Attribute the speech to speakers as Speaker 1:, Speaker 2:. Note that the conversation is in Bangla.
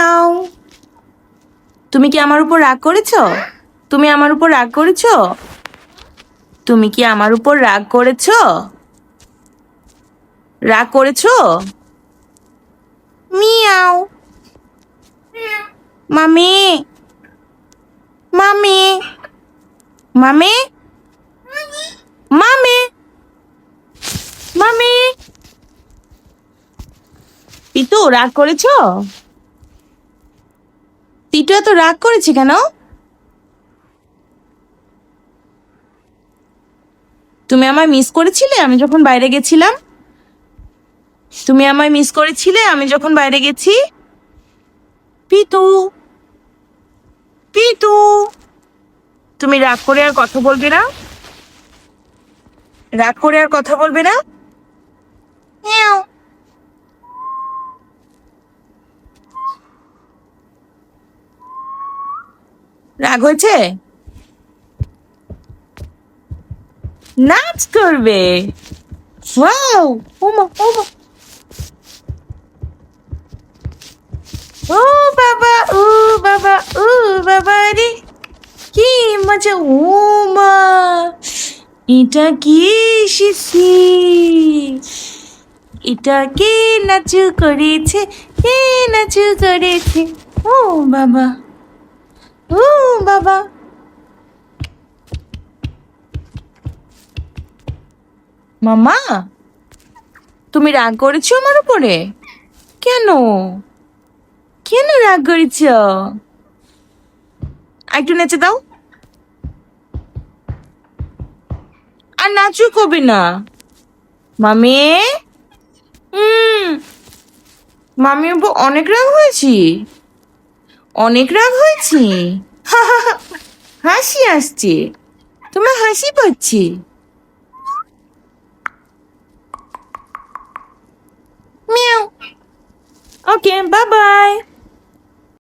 Speaker 1: মিয়াও। তুমি কি আমার উপর রাগ করেছো? তুমি আমার উপর রাগ করেছো? তুমি কি আমার উপর রাগ করেছো? রাগ করেছো? মিয়াও। মামি, মামি, মামি, মামি, মামি। পিতু রাগ করেছো? পিতু এত রাগ করেছে কেন? তুমি আমায় মিস করেছিলে আমি যখন বাইরে গেছিলাম? তুমি আমায় মিস করেছিলে আমি যখন বাইরে গেছি? পিতু, পিতু, তুমি রাগ করে আর কথা বলবে না? রাগ করে আর কথা বলবে না? মিয়াও। রাগ হয়েছে? নাচ করবে? ওয়াও! ওমা, ওমা, ও বাবা, ও বাবা, ও বাবা রে, কি মজা! ও মা, এটা কি এসেছি? এটা কে নাচু করেছে? কে নাচু করেছে? ও বাবা, ও বাবা। মামা, তুমি রাগ করেছো আমার উপরে? কেন? কেন রাগ করেছ? একটু নেচে দাও। আর নাচু কবে না? মামি, হুম, মামি উপর অনেক রাগ হয়েছি? অনেক রাগ হয়েছি? হাসি আসছে, তোমার হাসি পাচ্ছে। মিয়াও। ওকে, বাই বাই।